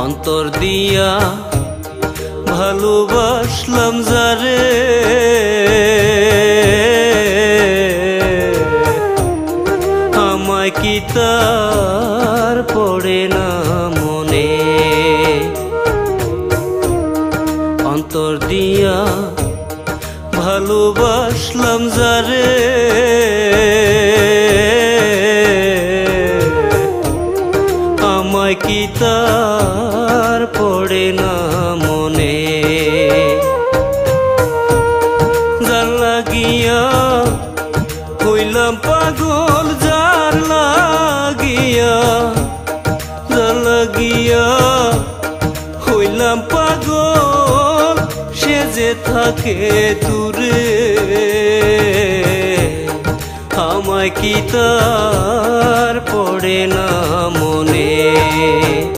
অন্তর দিয়া ভালোবাসলাম যারে আমায় কি তার পড়ে না মনে। অন্তর দিয়া ভালোবাসলাম যারে আমায় কি তার পড়ে না মনে। যার লাগিয়া হইলাম পাগল, যার লাগিয়া হইলাম পাগল, সে যে থাকে দূরে আমায় কি তার পড়ে না মনে।